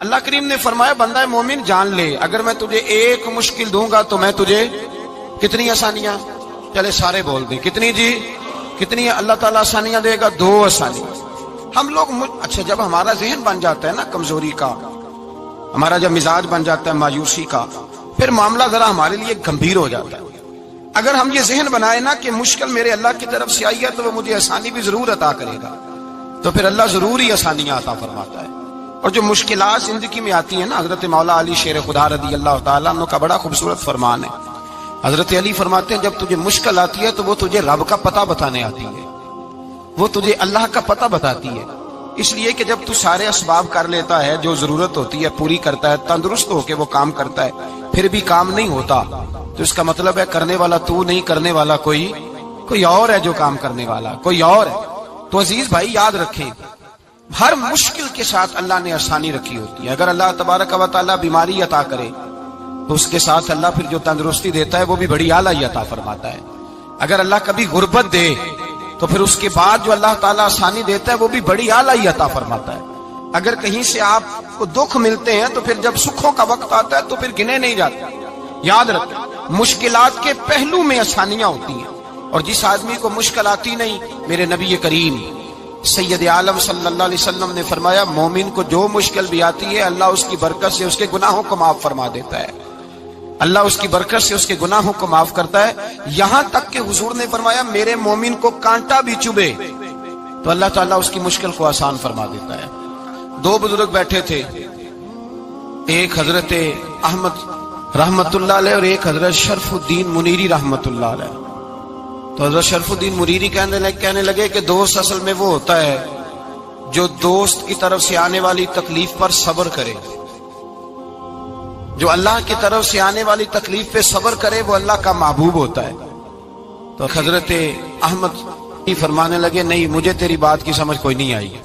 اللہ کریم نے فرمایا بندہ مومن جان لے اگر میں تجھے ایک مشکل دوں گا تو میں تجھے کتنی آسانیاں، چلے سارے بول دیں کتنی جی، کتنی اللہ تعالیٰ آسانیاں دے گا؟ 2 آسانیاں۔ ہم لوگ اچھا جب ہمارا ذہن بن جاتا ہے نا کمزوری کا، ہمارا جب مزاج بن جاتا ہے مایوسی کا، پھر معاملہ ذرا ہمارے لیے گمبھیر ہو جاتا ہے۔ اگر ہم یہ ذہن بنائے نا کہ مشکل میرے اللہ کی طرف سے آئی ہے تو وہ مجھے آسانی بھی ضرور عطا کرے گا، تو پھر اللہ ضرور ہی آسانیاں عطا فرماتا ہے۔ اور جو مشکلات زندگی میں آتی ہیں نا، حضرت مولا علی شیر خدا رضی اللہ تعالیٰ عنہ کا بڑا خوبصورت فرمان ہے۔ حضرت علی فرماتے ہیں جب تجھے مشکل آتی ہے تو وہ تجھے رب کا پتہ بتانے آتی ہے، وہ تجھے اللہ کا پتہ بتاتی ہے۔ اس لیے کہ جب تو سارے اسباب کر لیتا ہے، جو ضرورت ہوتی ہے پوری کرتا ہے، تندرست ہو کے وہ کام کرتا ہے، پھر بھی کام نہیں ہوتا، تو اس کا مطلب ہے کرنے والا تو نہیں، کرنے والا کوئی اور ہے جو کام کرنے والا کوئی اور ہے۔ تو عزیز بھائی یاد رکھیں، ہر مشکل کے ساتھ اللہ نے آسانی رکھی ہوتی ہے۔ اگر اللہ تبارک و تعالیٰ بیماری عطا کرے تو اس کے ساتھ اللہ پھر جو تندرستی دیتا ہے وہ بھی بڑی اعلیٰ عطا فرماتا ہے۔ اگر اللہ کبھی غربت دے تو پھر اس کے بعد جو اللہ تعالیٰ آسانی دیتا ہے وہ بھی بڑی اعلیٰ عطا فرماتا ہے۔ اگر کہیں سے آپ کو دکھ ملتے ہیں تو پھر جب سکھوں کا وقت آتا ہے تو پھر گنے نہیں جاتے۔ یاد رکھیں مشکلات کے پہلو میں آسانیاں ہوتی ہیں، اور جس آدمی کو مشکل آتی نہیں، میرے نبی کریم سید عالم صلی اللہ علیہ وسلم نے فرمایا مومن کو جو مشکل بھی آتی ہے اللہ اس کی برکت سے اس کے گناہوں کو معاف فرما دیتا ہے، اللہ اس کی برکت سے اس کے گناہوں کو معاف کرتا ہے۔ یہاں تک کہ حضور نے فرمایا میرے مومن کو کانٹا بھی چبھے تو اللہ تعالیٰ اس کی مشکل کو آسان فرما دیتا ہے۔ 2 بزرگ بیٹھے تھے، ایک حضرت احمد رحمت اللہ علیہ اور ایک حضرت شرف الدین منیری رحمت اللہ علیہ۔ تو حضرت شرف الدین منیری کہنے لگے کہ دوست اصل میں وہ ہوتا ہے جو دوست کی طرف سے آنے والی تکلیف پر صبر کرے، جو اللہ کی طرف سے آنے والی تکلیف پہ صبر کرے وہ اللہ کا محبوب ہوتا ہے۔ تو حضرت احمد فرمانے لگے نہیں مجھے تیری بات کی سمجھ کوئی نہیں آئی،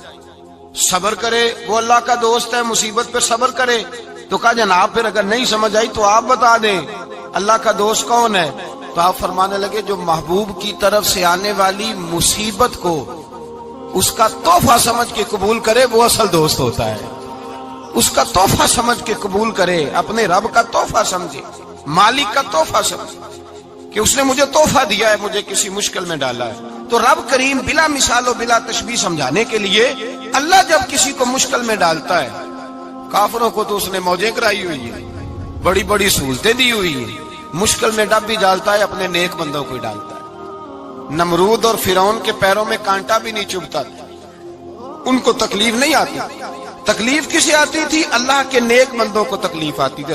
صبر کرے وہ اللہ کا دوست ہے، مصیبت پہ صبر کرے۔ تو کہا جناب پھر اگر نہیں سمجھ آئی تو آپ بتا دیں اللہ کا دوست کون ہے؟ تو آپ فرمانے لگے جو محبوب کی طرف سے آنے والی مصیبت کو اس کا تحفہ سمجھ کے قبول کرے وہ اصل دوست ہوتا ہے۔ اس کا تحفہ سمجھ کے قبول کرے، اپنے رب کا تحفہ سمجھے، مالک کا تحفہ سمجھے کہ اس نے مجھے تحفہ دیا ہے، مجھے کسی مشکل میں ڈالا ہے۔ تو رب کریم بلا مثال و بلا تشبیہ سمجھانے کے لیے اللہ جب کسی کو مشکل میں ڈالتا ہے، کافروں کو تو اس نے موجیں کرائی ہوئی ہے، بڑی بڑی سہولتیں دی ہوئی ہیں، مشکل میں ڈب بھی ڈالتا ہے، اپنے نیک بندوں کو ہی ڈالتا ہے۔ نمرود اور فرعون کے پیروں میں کانٹا بھی نہیں چبھتا تھا، ان کو تکلیف نہیں آتی، تکلیف کسے آتی تھی؟ اللہ کے نیک بندوں کو تکلیف آتی تھی۔